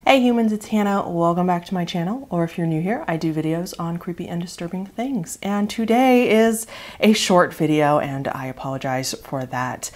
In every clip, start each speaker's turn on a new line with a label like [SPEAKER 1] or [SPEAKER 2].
[SPEAKER 1] Hey humans, it's Hannah. Welcome back to my channel, or if you're new here, I do videos on creepy and disturbing things. And today is a short video, and I apologize for that.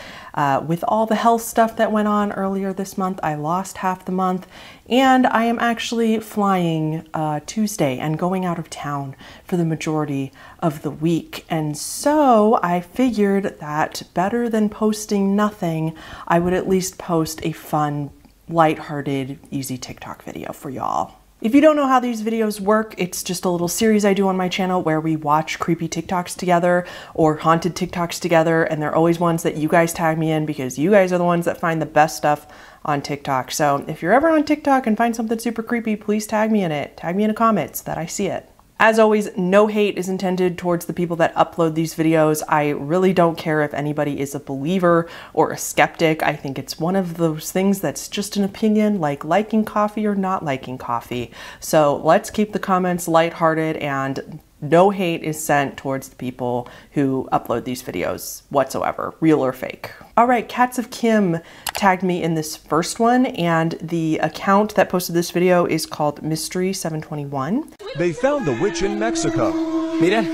[SPEAKER 1] With all the health stuff that went on earlier this month, I lost half the month, and I am actually flying Tuesday and going out of town for the majority of the week. And so I figured that better than posting nothing, I would at least post a fun, lighthearted, easy TikTok video for y'all. If you don't know how these videos work, it's just a little series I do on my channel where we watch creepy TikToks together or haunted TikToks together, and they're always ones that you guys tag me in because you guys are the ones that find the best stuff on TikTok. So if you're ever on TikTok and find something super creepy, please tag me in it. Tag me in a comment so that I see it. As always, no hate is intended towards the people that upload these videos. I really don't care if anybody is a believer or a skeptic. I think it's one of those things that's just an opinion, like liking coffee or not liking coffee. So let's keep the comments lighthearted, and no hate is sent towards the people who upload these videos whatsoever, real or fake. All right, Cats of Kim tagged me in this first one, and the account that posted this video is called Mystery 721.
[SPEAKER 2] They found the witch in Mexico.
[SPEAKER 3] Miren.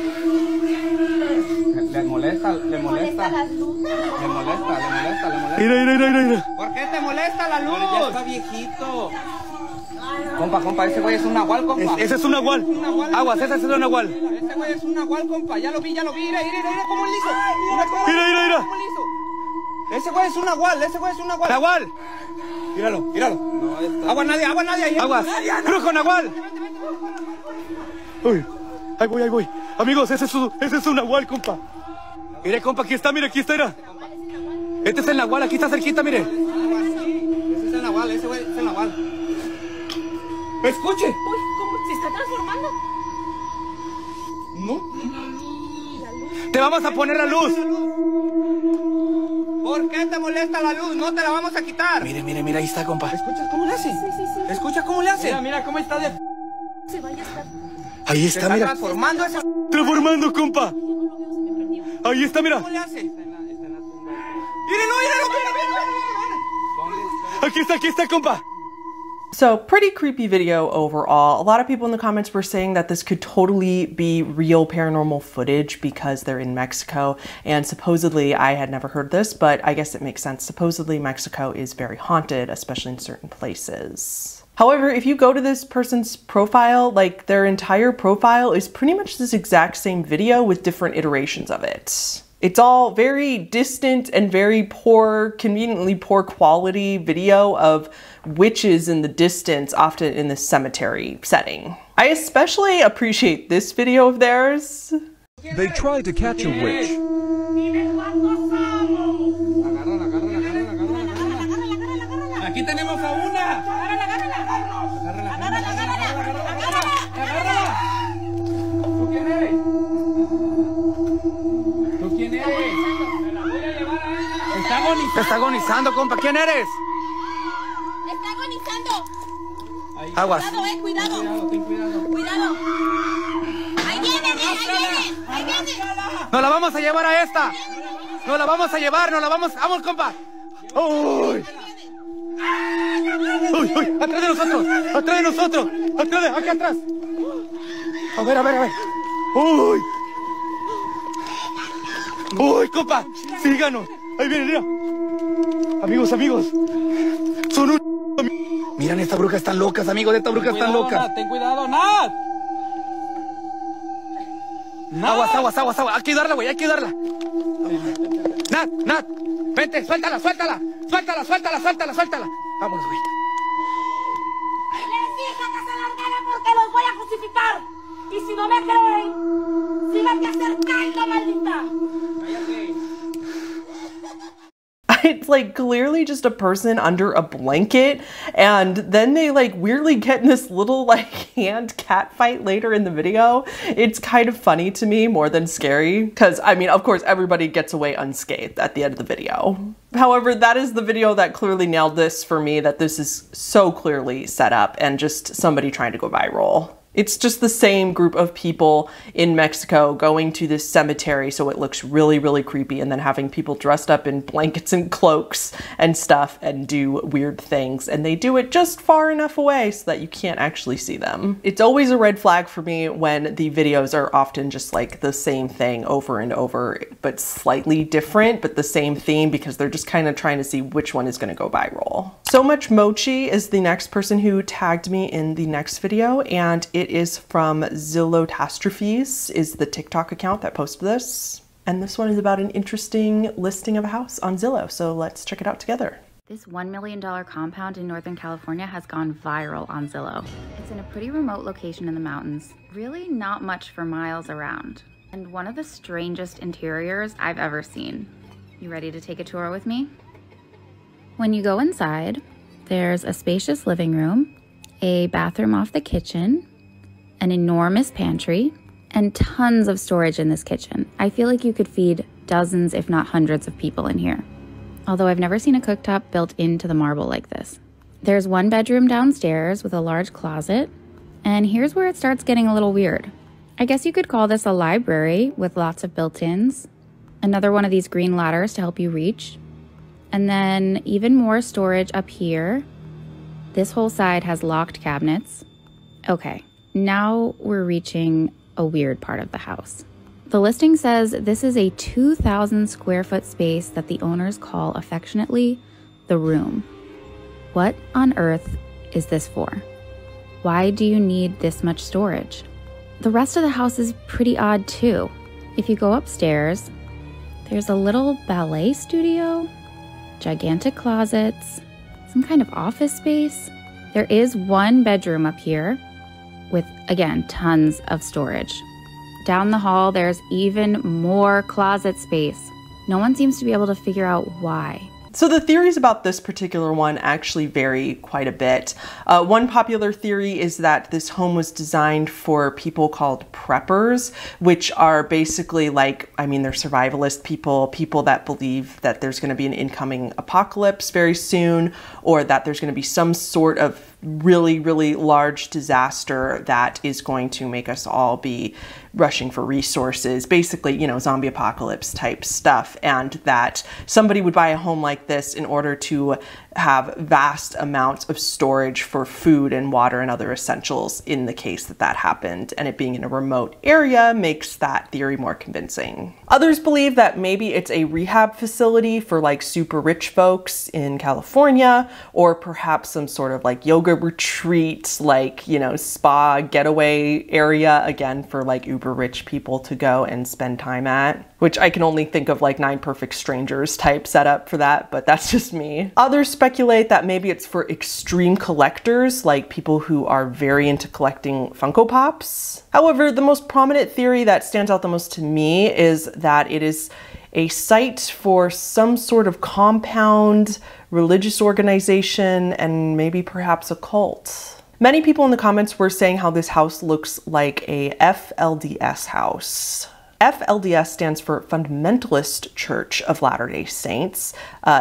[SPEAKER 3] Le molesta.
[SPEAKER 2] Mira.
[SPEAKER 3] ¿Por qué te molesta la luz? Ya está viejito. Compa, ese güey es un nahual, compa.
[SPEAKER 2] Ese es un nahual. Aguas, ese es un nahual.
[SPEAKER 3] Ese güey es un nahual, compa. Ya lo vi. Mira cómo es liso.
[SPEAKER 2] Mira.
[SPEAKER 3] Cómo es liso. Ese güey es un nahual,
[SPEAKER 2] ¡Nahual!
[SPEAKER 3] Míralo. No, agua nadie ahí.
[SPEAKER 2] Aguas. ¡Brujo nahual! Uy, ahí voy. Amigos, ese es un nahual, compa. Mire, compa, aquí está, mira. Este es el nahual, aquí está cerquita, mire.
[SPEAKER 3] Ese es el nahual, ese güey es el nahual. ¡Escuche!
[SPEAKER 4] Uy, ¿cómo se está transformando?
[SPEAKER 3] No.
[SPEAKER 2] Te vamos a poner la luz.
[SPEAKER 3] ¿Por qué te molesta la luz? No te la vamos a quitar.
[SPEAKER 2] Mira, ahí está, compa.
[SPEAKER 3] ¿Escuchas cómo le hace?
[SPEAKER 4] Sí.
[SPEAKER 3] ¿Escucha cómo le hace? Mira cómo está de...
[SPEAKER 4] Se vaya a estar.
[SPEAKER 2] Ahí
[SPEAKER 3] Se
[SPEAKER 2] está,
[SPEAKER 3] está
[SPEAKER 2] mira.
[SPEAKER 3] transformando,
[SPEAKER 2] compa. Ahí está, mira.
[SPEAKER 3] ¿Cómo le hace? Míralo.
[SPEAKER 2] Aquí está, compa.
[SPEAKER 1] So pretty creepy video overall. A lot of people in the comments were saying that this could totally be real paranormal footage because they're in Mexico, and supposedly, I had never heard this, but I guess it makes sense. Supposedly Mexico is very haunted, especially in certain places. However, if you go to this person's profile, like their entire profile is pretty much this exact same video with different iterations of it. It's all very distant and very poor, conveniently poor quality video of witches in the distance, often in the cemetery setting. I especially appreciate this video of theirs.
[SPEAKER 2] They tried to catch a witch.
[SPEAKER 3] Aquí tenemos a una. ¿Tú quién eres? Me la voy a llevar a ella.
[SPEAKER 2] Está agonizando, compa. ¿Quién eres?
[SPEAKER 4] Está agonizando.
[SPEAKER 2] Aguas.
[SPEAKER 4] Cuidado.
[SPEAKER 3] Ten cuidado.
[SPEAKER 4] Cuidado. Ahí viene.
[SPEAKER 2] Nos la vamos a llevar a esta. Vamos, compa. Uy. Atrás de nosotros. Aquí atrás. A ver. Uy, compa. Síganos. Ahí viene, mira. Amigos. Son un... Miren, estas brujas están locas, amigos.
[SPEAKER 3] Ten cuidado, Nat.
[SPEAKER 2] Aguas. Hay que ayudarla, güey. Nat. Vente, suéltala. Vámonos, güey.
[SPEAKER 4] Les dije que se largaran porque los voy a crucificar. Y si no me creen, síganme acercando, maldita.
[SPEAKER 1] It's like clearly just a person under a blanket, and then they like weirdly get in this little like hand cat fight later in the video. It's kind of funny to me more than scary, because I mean, of course, everybody gets away unscathed at the end of the video. However, that is the video that clearly nailed this for me, that this is so clearly set up and just somebody trying to go viral. It's just the same group of people in Mexico going to this cemetery, so it looks really, really creepy, and then having people dressed up in blankets and cloaks and stuff and do weird things. And they do it just far enough away so that you can't actually see them. It's always a red flag for me when the videos are often just like the same thing over and over, but slightly different, but the same theme, because they're just kind of trying to see which one is going to go viral. So Much Mochi is the next person who tagged me in the next video, and it is from Zillotastrophes, is the TikTok account that posted this. And this one is about an interesting listing of a house on Zillow, so let's check it out together.
[SPEAKER 5] This $1 million compound in Northern California has gone viral on Zillow. It's in a pretty remote location in the mountains, really not much for miles around, and one of the strangest interiors I've ever seen. You ready to take a tour with me? When you go inside, there's a spacious living room, a bathroom off the kitchen, an enormous pantry, and tons of storage in this kitchen. I feel like you could feed dozens, if not hundreds of people in here. Although I've never seen a cooktop built into the marble like this. There's one bedroom downstairs with a large closet, and here's where it starts getting a little weird. I guess you could call this a library with lots of built-ins, another one of these green ladders to help you reach, and then even more storage up here. This whole side has locked cabinets. Okay, now we're reaching a weird part of the house. The listing says this is a 2,000 square foot space that the owners call affectionately the room. What on earth is this for? Why do you need this much storage? The rest of the house is pretty odd too. If you go upstairs, there's a little ballet studio, gigantic closets, some kind of office space. There is one bedroom up here with, again, tons of storage. Down the hall, there's even more closet space. No one seems to be able to figure out why.
[SPEAKER 1] So the theories about this particular one actually vary quite a bit. One popular theory is that this home was designed for people called preppers, which are basically like, I mean, they're survivalist people that believe that there's going to be an incoming apocalypse very soon, or that there's going to be some sort of really, really large disaster that is going to make us all be rushing for resources, basically, you know, zombie apocalypse type stuff, and that somebody would buy a home like this in order to have vast amounts of storage for food and water and other essentials in the case that that happened, and it being in a remote area makes that theory more convincing. Others believe that maybe it's a rehab facility for like super rich folks in California, or perhaps some sort of like yoga retreat, like, you know, spa getaway area, again, for like uber rich people to go and spend time at, which I can only think of like 9 Perfect Strangers type setup for that, but that's just me. Others speculate that maybe it's for extreme collectors, like people who are very into collecting Funko Pops. However, the most prominent theory that stands out the most to me is that it is a site for some sort of compound, religious organization, and maybe perhaps a cult. Many people in the comments were saying how this house looks like a FLDS house. FLDS stands for Fundamentalist Church of Latter-day Saints,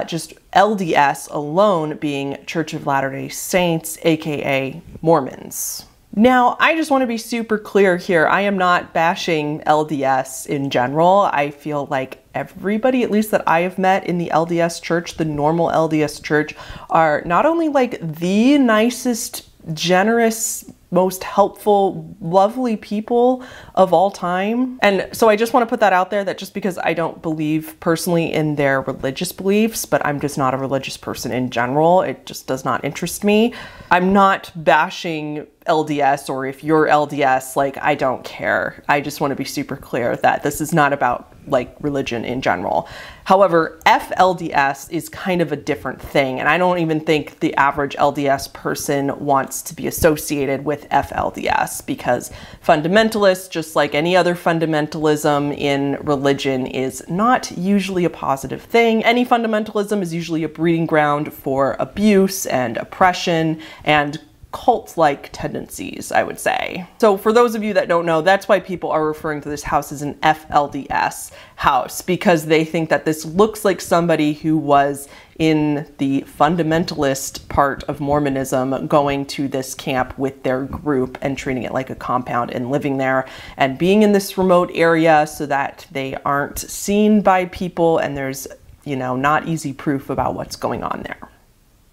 [SPEAKER 1] just LDS alone being Church of Latter-day Saints, aka Mormons. Now, I just want to be super clear here. I am not bashing LDS in general. I feel like everybody, at least that I have met in the LDS church, the normal LDS church, are not only like the nicest, generous, most helpful, lovely people of all time. And so I just want to put that out there, that just because I don't believe personally in their religious beliefs, but I'm just not a religious person in general, it just does not interest me. I'm not bashing LDS, or if you're LDS, like, I don't care. I just want to be super clear that this is not about like religion in general. However, FLDS is kind of a different thing, and I don't even think the average LDS person wants to be associated with FLDS, because fundamentalists, just like any other fundamentalism in religion, is not usually a positive thing. Any fundamentalism is usually a breeding ground for abuse and oppression and cult-like tendencies, I would say. So for those of you that don't know, that's why people are referring to this house as an FLDS house, because they think that this looks like somebody who was in the fundamentalist part of Mormonism going to this camp with their group and treating it like a compound and living there and being in this remote area so that they aren't seen by people and there's, you know, not easy proof about what's going on there.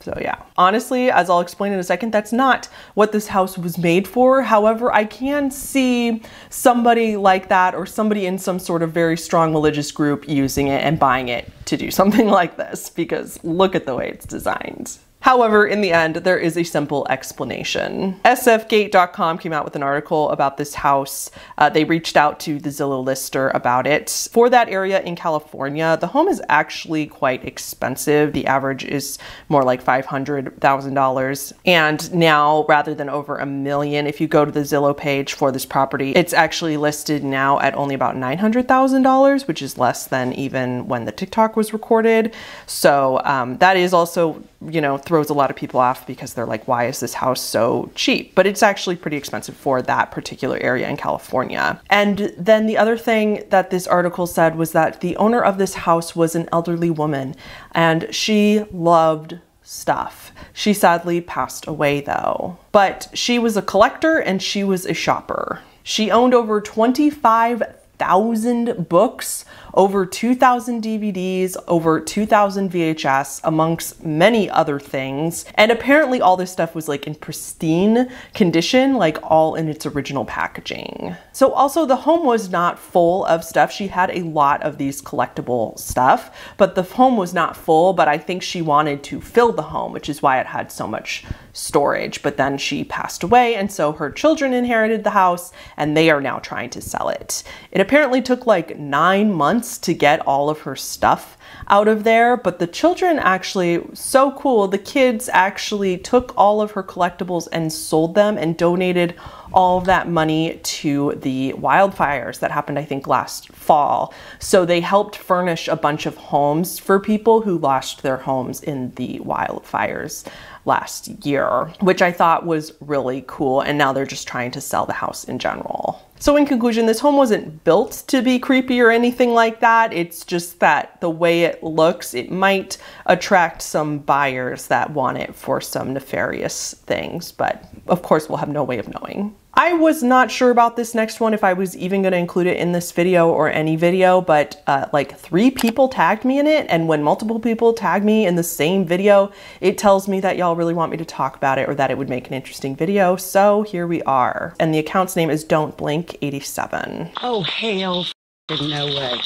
[SPEAKER 1] So yeah, honestly, as I'll explain in a second, that's not what this house was made for. However, I can see somebody like that or somebody in some sort of very strong religious group using it and buying it to do something like this, because look at the way it's designed. However, in the end, there is a simple explanation. sfgate.com came out with an article about this house. They reached out to the Zillow lister about it. For that area in California, the home is actually quite expensive. The average is more like $500,000. And now, rather than over $1 million, if you go to the Zillow page for this property, it's actually listed now at only about $900,000, which is less than even when the TikTok was recorded. So that is also, you know, throws a lot of people off because they're like, why is this house so cheap? But it's actually pretty expensive for that particular area in California. And then the other thing that this article said was that the owner of this house was an elderly woman and she loved stuff. She sadly passed away though. But she was a collector and she was a shopper. She owned over 25,000 books, over 2,000 DVDs, over 2,000 VHS, amongst many other things. And apparently all this stuff was like in pristine condition, like all in its original packaging. So also the home was not full of stuff. She had a lot of these collectible stuff, but the home was not full, but I think she wanted to fill the home, which is why it had so much storage. But then she passed away, and so her children inherited the house and they are now trying to sell it. It apparently took like 9 months to get all of her stuff out of there, but the children actually, so cool, the kids actually took all of her collectibles and sold them and donated all of that money to the wildfires that happened, I think, last fall. So they helped furnish a bunch of homes for people who lost their homes in the wildfires last year, which I thought was really cool. And now they're just trying to sell the house in general. So in conclusion, this home wasn't built to be creepy or anything like that. It's just that the way it looks, it might attract some buyers that want it for some nefarious things, but of course we'll have no way of knowing. I was not sure about this next one, if I was even going to include it in this video or any video, but like 3 people tagged me in it. And when multiple people tag me in the same video, it tells me that y'all really want me to talk about it or that it would make an interesting video. So here we are. And the account's name is Don't Blink 87.
[SPEAKER 6] Oh, hell no way.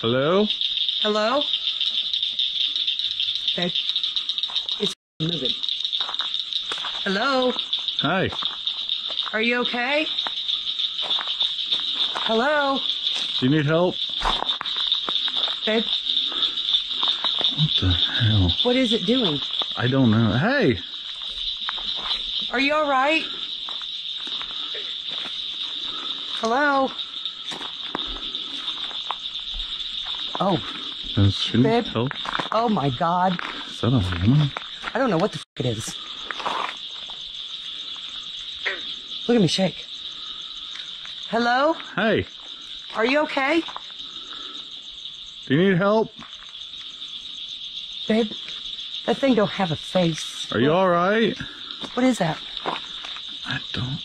[SPEAKER 7] Hello?
[SPEAKER 6] Hello? Okay. It's moving. Hello?
[SPEAKER 7] Hi.
[SPEAKER 6] Are you okay? Hello?
[SPEAKER 7] Do you need help?
[SPEAKER 6] Babe,
[SPEAKER 7] What the hell?
[SPEAKER 6] what is it doing?
[SPEAKER 7] I don't know. Hey!
[SPEAKER 6] Are you alright? Hello? Oh,
[SPEAKER 7] Does she need
[SPEAKER 6] Babe?
[SPEAKER 7] help?
[SPEAKER 6] oh my God.
[SPEAKER 7] Is that a woman?
[SPEAKER 6] I don't know what the f it is. Look at me shake. Hello?
[SPEAKER 7] Hey!
[SPEAKER 6] Are you okay?
[SPEAKER 7] Do you need help?
[SPEAKER 6] Babe, that thing don't have a face.
[SPEAKER 7] Are you alright?
[SPEAKER 6] What is that?
[SPEAKER 7] I don't.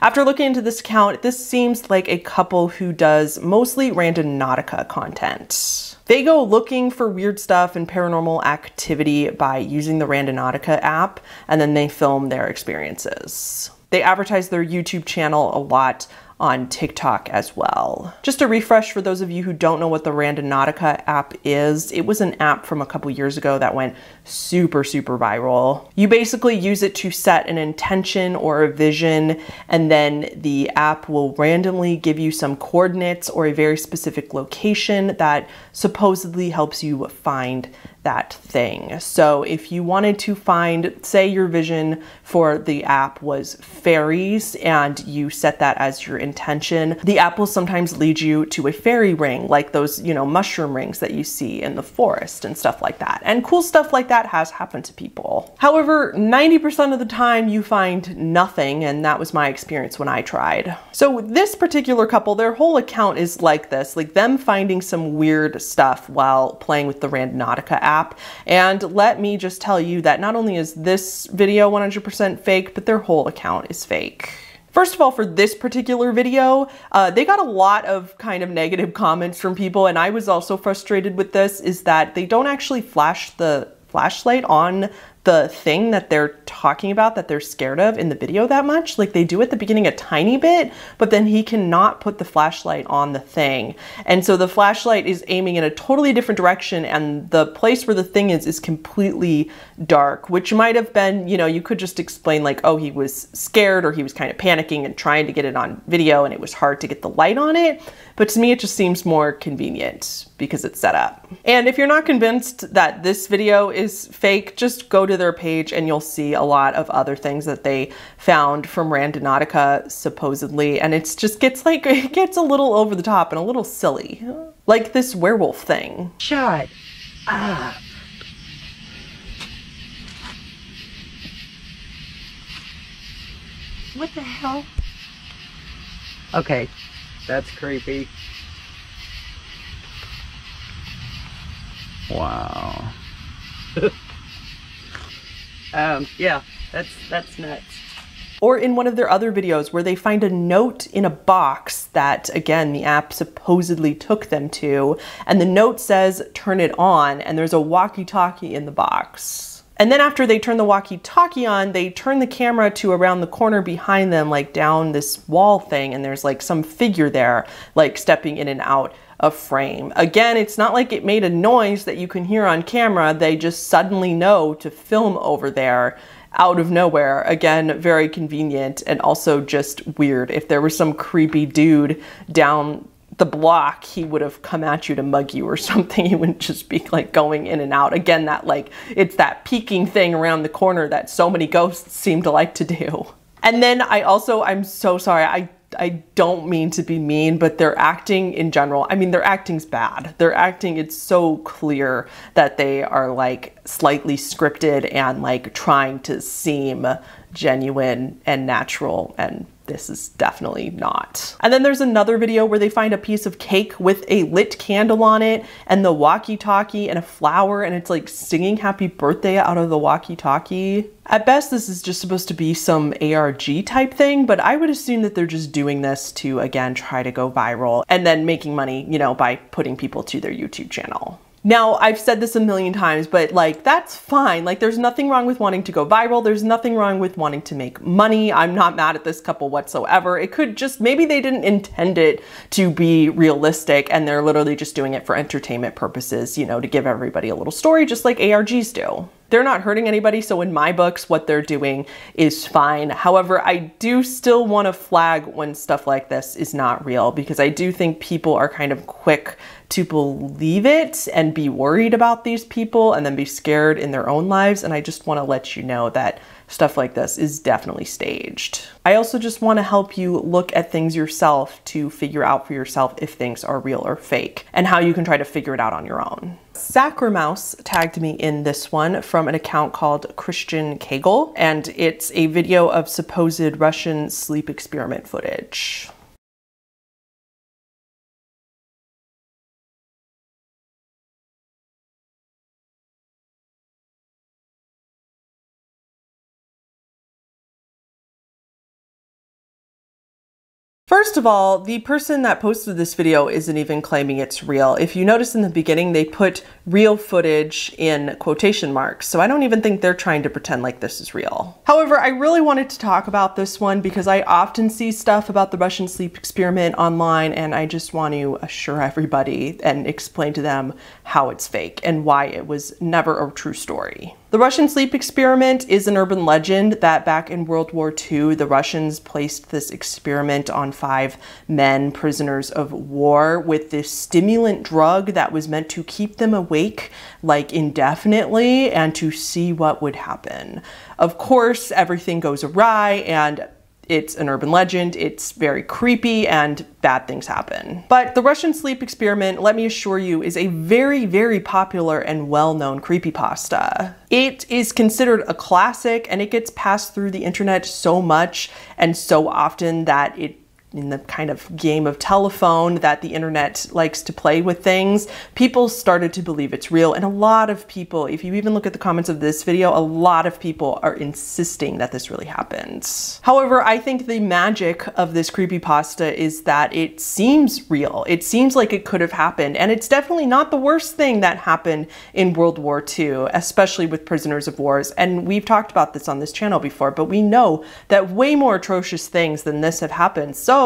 [SPEAKER 1] After looking into this account, this seems like a couple who does mostly randonautica content. They go looking for weird stuff and paranormal activity by using the Randonautica app, and then they film their experiences. They advertise their YouTube channel a lot on TikTok as well. Just a refresh for those of you who don't know what the Randonautica app is, it was an app from a couple years ago that went super viral. You basically use it to set an intention or a vision, and then the app will randomly give you some coordinates or a very specific location that supposedly helps you find that thing. So if you wanted to find, say your vision for the app was fairies and you set that as your intention, the app will sometimes lead you to a fairy ring, like those, you know, mushroom rings that you see in the forest and stuff like that. And cool stuff like that has happened to people. However, 90% of the time you find nothing, and that was my experience when I tried. So this particular couple, their whole account is like this, like them finding some weird stuff while playing with the Randonautica app. And let me just tell you that not only is this video 100% fake, but their whole account is fake. First of all, for this particular video, they got a lot of kind of negative comments from people, and I was also frustrated with this, is that they don't actually flash the flashlight on the thing that they're talking about that they're scared of in the video that much. Like they do at the beginning a tiny bit, but then he cannot put the flashlight on the thing. And so the flashlight is aiming in a totally different direction, and the place where the thing is completely dark, which might have been, you know, you could just explain like, oh, he was scared or he was kind of panicking and trying to get it on video and it was hard to get the light on it. But to me, it just seems more convenient because it's set up. And if you're not convinced that this video is fake, just go to their page and you'll see a lot of other things that they found from Randonautica supposedly, and it's just gets like, it gets a little over the top and a little silly. Like this werewolf thing.
[SPEAKER 6] Shut up. What the hell? Okay, that's creepy.
[SPEAKER 7] Wow.
[SPEAKER 6] Yeah, that's nuts.
[SPEAKER 1] Or in one of their other videos where they find a note in a box that, again, the app supposedly took them to, and the note says, turn it on, and there's a walkie-talkie in the box. And then after they turn the walkie-talkie on, they turn the camera to around the corner behind them, like down this wall thing, and there's like some figure there, like stepping in and out of frame. Again, it's not like it made a noise that you can hear on camera. They just suddenly know to film over there out of nowhere. Again, very convenient and also just weird. If there was some creepy dude down the block, he would have come at you to mug you or something. He wouldn't just be like going in and out. Again, that like, it's that peeking thing around the corner that so many ghosts seem to like to do. And then I'm so sorry, I don't mean to be mean, but their acting in general, I mean, their acting's bad. Their acting, it's so clear that they are like slightly scripted and like trying to seem genuine and natural, and this is definitely not. And then there's another video where they find a piece of cake with a lit candle on it and the walkie-talkie and a flower, and it's like singing happy birthday out of the walkie-talkie. At best, this is just supposed to be some ARG type thing, but I would assume that they're just doing this to, again, try to go viral and then making money, you know, by putting people to their YouTube channel. Now, I've said this a million times, but like, that's fine. Like, there's nothing wrong with wanting to go viral. There's nothing wrong with wanting to make money. I'm not mad at this couple whatsoever. It could just, maybe they didn't intend it to be realistic and they're literally just doing it for entertainment purposes, you know, to give everybody a little story, just like ARGs do. They're not hurting anybody, so in my books, what they're doing is fine. However, I do still want to flag when stuff like this is not real, because I do think people are kind of quick to believe it and be worried about these people and then be scared in their own lives. And I just want to let you know that stuff like this is definitely staged. I also just want to help you look at things yourself to figure out for yourself if things are real or fake and how you can try to figure it out on your own. Sacramouse tagged me in this one from an account called Christian Kegel, and it's a video of supposed Russian sleep experiment footage. First of all, the person that posted this video isn't even claiming it's real. If you notice in the beginning, they put real footage in quotation marks, so I don't even think they're trying to pretend like this is real. However, I really wanted to talk about this one because I often see stuff about the Russian sleep experiment online, and I just want to assure everybody and explain to them how it's fake and why it was never a true story. The Russian sleep experiment is an urban legend that back in World War II, the Russians placed this experiment on 5 men, prisoners of war, with this stimulant drug that was meant to keep them awake like indefinitely and to see what would happen. Of course, everything goes awry and it's an urban legend, it's very creepy, and bad things happen. But the Russian sleep experiment, let me assure you, is a very, very popular and well-known creepypasta. It is considered a classic, and it gets passed through the internet so much and so often that in the kind of game of telephone that the internet likes to play with things, people started to believe it's real. And a lot of people, if you even look at the comments of this video, a lot of people are insisting that this really happened. However, I think the magic of this creepypasta is that it seems real. It seems like it could have happened. And it's definitely not the worst thing that happened in World War II, especially with prisoners of war. And we've talked about this on this channel before, but we know that way more atrocious things than this have happened. So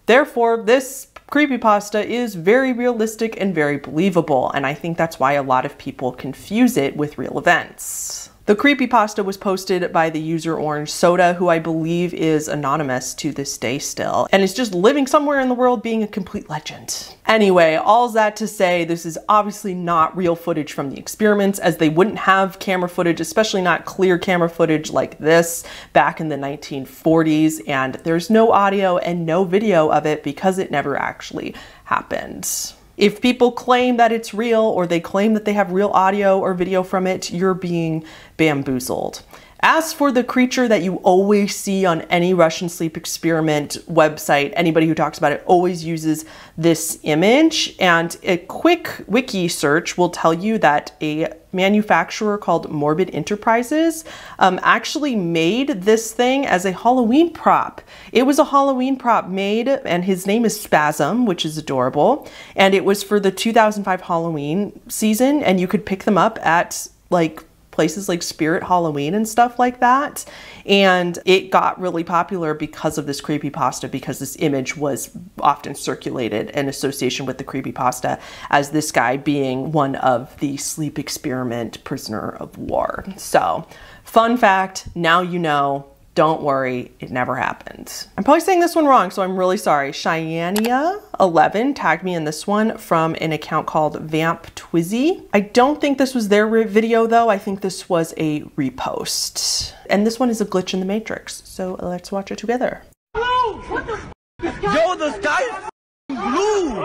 [SPEAKER 1] therefore, this creepypasta is very realistic and very believable, and I think that's why a lot of people confuse it with real events. The creepypasta was posted by the user Orange Soda, who I believe is anonymous to this day still, and is just living somewhere in the world being a complete legend. Anyway, all that to say, this is obviously not real footage from the experiments, as they wouldn't have camera footage, especially not clear camera footage like this back in the 1940s, and there's no audio and no video of it because it never actually happened. If people claim that it's real, or they claim that they have real audio or video from it, you're being bamboozled. As for the creature that you always see on any Russian sleep experiment website, anybody who talks about it always uses this image, and a quick wiki search will tell you that a manufacturer called Morbid Enterprises actually made this thing as a Halloween prop. It was a Halloween prop made, and his name is Spasm, which is adorable, and it was for the 2005 Halloween season, and you could pick them up at like places like Spirit Halloween and stuff like that. And it got really popular because of this creepypasta, because this image was often circulated in association with the creepypasta as this guy being one of the sleep experiment prisoner of war. So, fun fact, now you know. Don't worry, it never happened. I'm probably saying this one wrong, so I'm really sorry. Cheyania11 tagged me in this one from an account called Vamp Twizzy. I don't think this was their video though. I think this was a repost. And this one is a glitch in the Matrix. So let's watch it together.
[SPEAKER 2] What the Yo, the sky is blue!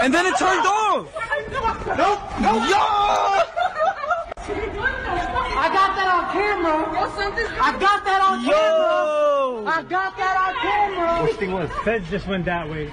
[SPEAKER 2] And then it turned off! Nope! Yo!
[SPEAKER 4] I got that on camera. I got that on camera. I got that on camera.
[SPEAKER 8] This thing was Feds just went that way.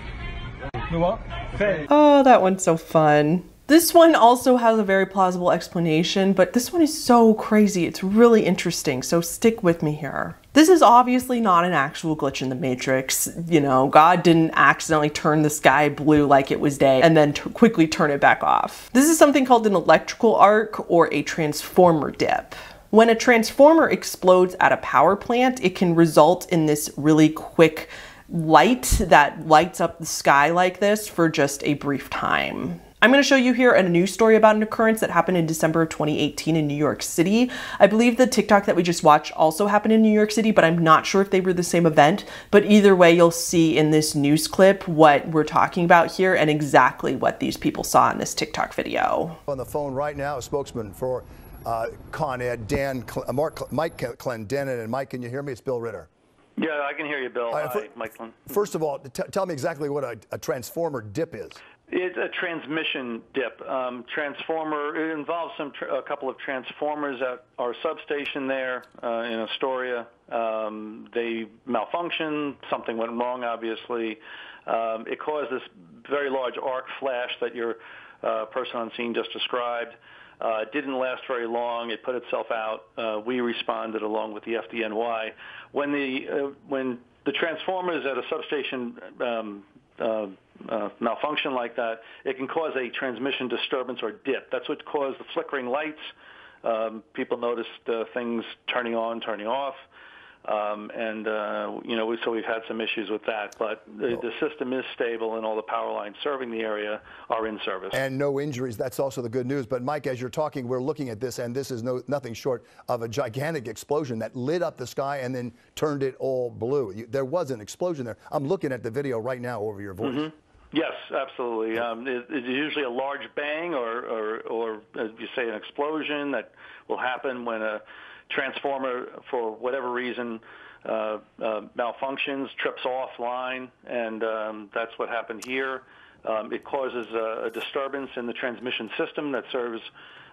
[SPEAKER 8] You know what? Feds.
[SPEAKER 1] Oh, that one's so fun. This one also has a very plausible explanation, but this one is so crazy. It's really interesting, so stick with me here. This is obviously not an actual glitch in the Matrix. You know, God didn't accidentally turn the sky blue like it was day and then quickly turn it back off. This is something called an electrical arc or a transformer dip. When a transformer explodes at a power plant, it can result in this really quick light that lights up the sky like this for just a brief time. I'm going to show you here a news story about an occurrence that happened in December of 2018 in New York City. I believe the TikTok that we just watched also happened in New York City, but I'm not sure if they were the same event. But either way, you'll see in this news clip what we're talking about here and exactly what these people saw in this TikTok video.
[SPEAKER 9] On the phone right now, a spokesman for Con Ed, Mike Clendenin. And Mike, can you hear me? It's Bill Ritter.
[SPEAKER 10] Yeah, I can hear you, Bill. Hi, Mike Clendenin.
[SPEAKER 9] First of all, tell me exactly what a transformer dip is.
[SPEAKER 10] It's a transmission dip. It involves a couple of transformers at our substation there in Astoria. They malfunctioned. Something went wrong, obviously. It caused this very large arc flash that your person on scene just described. It didn't last very long. It put itself out. We responded along with the FDNY. When the transformers at a substation malfunction like that, it can cause a transmission disturbance or dip. That's what caused the flickering lights. People noticed things turning on, turning off. You know, so we've had some issues with that, but the system is stable and all the power lines serving the area are in service.
[SPEAKER 9] And no injuries. That's also the good news. But Mike, as you're talking, we're looking at this, and this is nothing short of a gigantic explosion that lit up the sky and then turned it all blue. There was an explosion there. I'm looking at the video right now over your voice.
[SPEAKER 10] Mm-hmm. Yes, absolutely. It's usually a large bang or as you say, an explosion that will happen when a transformer, for whatever reason, malfunctions, trips offline, and that's what happened here. It causes a disturbance in the transmission system that serves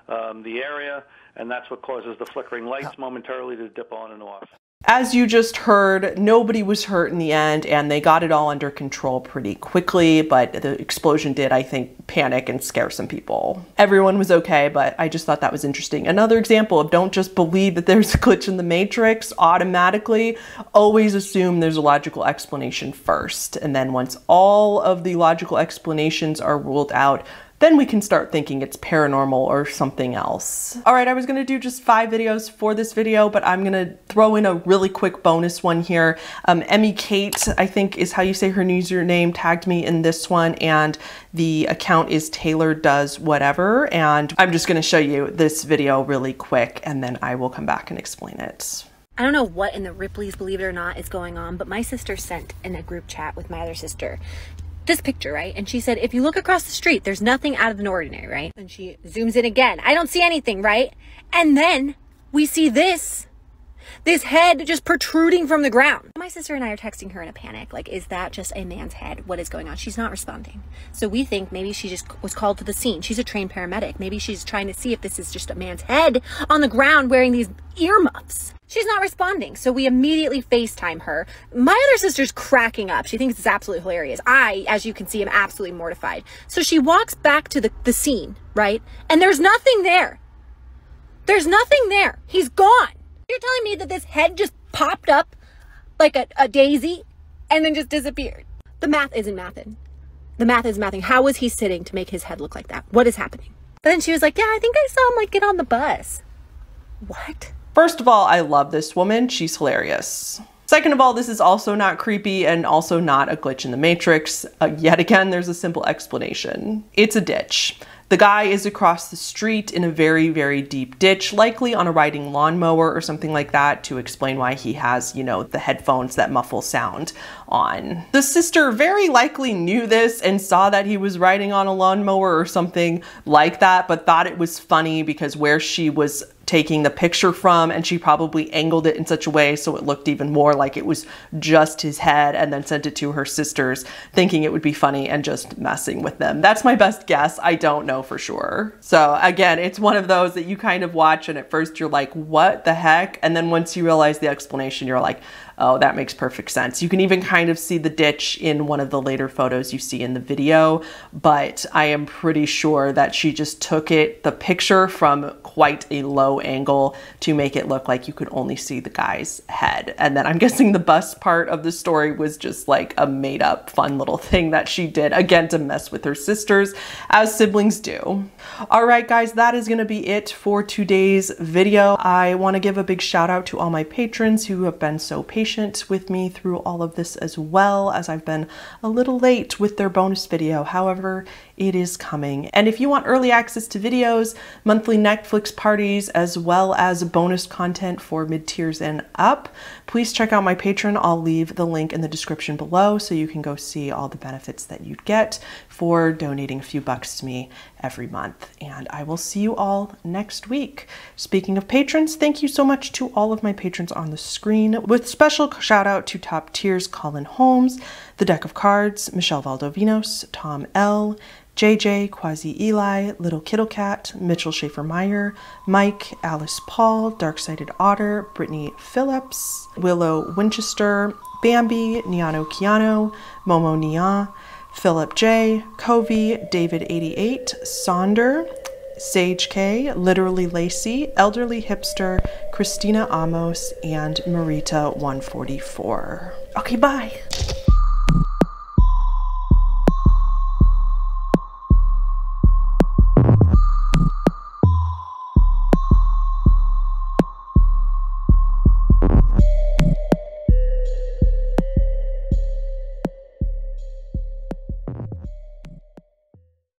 [SPEAKER 10] the area, and that's what causes the flickering lights momentarily to dip on and off.
[SPEAKER 1] As you just heard, nobody was hurt in the end, and they got it all under control pretty quickly, but the explosion did, I think, panic and scare some people. Everyone was okay, but I just thought that was interesting. Another example of don't just believe that there's a glitch in the matrix automatically. Always assume there's a logical explanation first, and then once all of the logical explanations are ruled out, then we can start thinking it's paranormal or something else. All right, I was gonna do just 5 videos for this video, but I'm gonna throw in a really quick bonus one here. Emmy Kate, I think is how you say her username, tagged me in this one, and the account is Taylor Does Whatever, and I'm just gonna show you this video really quick, and then I will come back and explain it.
[SPEAKER 11] I don't know what in the Ripleys, believe it or not, is going on, but my sister sent in a group chat with my other sister this picture, right? And she said, if you look across the street, there's nothing out of the ordinary, right? And she zooms in again. I don't see anything, right? And then we see this head just protruding from the ground. My sister and I are texting her in a panic. Like, is that just a man's head? What is going on? She's not responding. So we think maybe she just was called to the scene. She's a trained paramedic. Maybe she's trying to see if this is just a man's head on the ground wearing these earmuffs. She's not responding, so we immediately FaceTime her. My other sister's cracking up. She thinks it's absolutely hilarious. I, as you can see, am absolutely mortified. So she walks back to the scene, right? And there's nothing there. There's nothing there. He's gone. You're telling me that this head just popped up like a daisy and then just disappeared? The math isn't mathing. The math is mathing. How was he sitting to make his head look like that? What is happening? But then she was like, yeah, I think I saw him like get on the bus. What?
[SPEAKER 1] First of all, I love this woman. She's hilarious. Second of all, this is also not creepy and also not a glitch in the matrix. Yet again, there's a simple explanation. It's a ditch. The guy is across the street in a very, very deep ditch, likely on a riding lawnmower or something like that, to explain why he has, you know, the headphones that muffle sound on. The sister very likely knew this and saw that he was riding on a lawnmower or something like that, but thought it was funny because where she was taking the picture from, and she probably angled it in such a way so it looked even more like it was just his head, and then sent it to her sisters thinking it would be funny and just messing with them. That's my best guess. I don't know for sure. So again, it's one of those that you kind of watch and at first you're like, what the heck? And then once you realize the explanation, you're like, oh, that makes perfect sense. You can even kind of see the ditch in one of the later photos you see in the video, but I am pretty sure that she just took the picture from quite a low angle to make it look like you could only see the guy's head. And then I'm guessing the bus part of the story was just like a made up fun little thing that she did, again, to mess with her sisters, as siblings do. All right, guys, that is gonna be it for today's video. I wanna give a big shout out to all my patrons who have been so patient with me through all of this, as well as I've been a little late with their bonus video. However, it is coming. And if you want early access to videos, monthly Netflix parties, as well as bonus content for mid-tiers and up, please check out my Patreon. I'll leave the link in the description below so you can go see all the benefits that you'd get for donating a few bucks to me every month. And I will see you all next week. Speaking of patrons, thank you so much to all of my patrons on the screen, with special shout out to top tiers Colin Holmes, The Deck of Cards, Michelle Valdovinos, Tom L., JJ, Quasi Eli, Little Kittle Cat, Mitchell Schaefer-Meyer, Mike, Alice Paul, Dark-Sided Otter, Brittany Phillips, Willow Winchester, Bambi, Niano Kiano, Momo Nia, Philip J, Covey, David 88, Sonder, Sage K, Literally Lacey, Elderly Hipster, Christina Amos, and Marita 144. Okay, bye.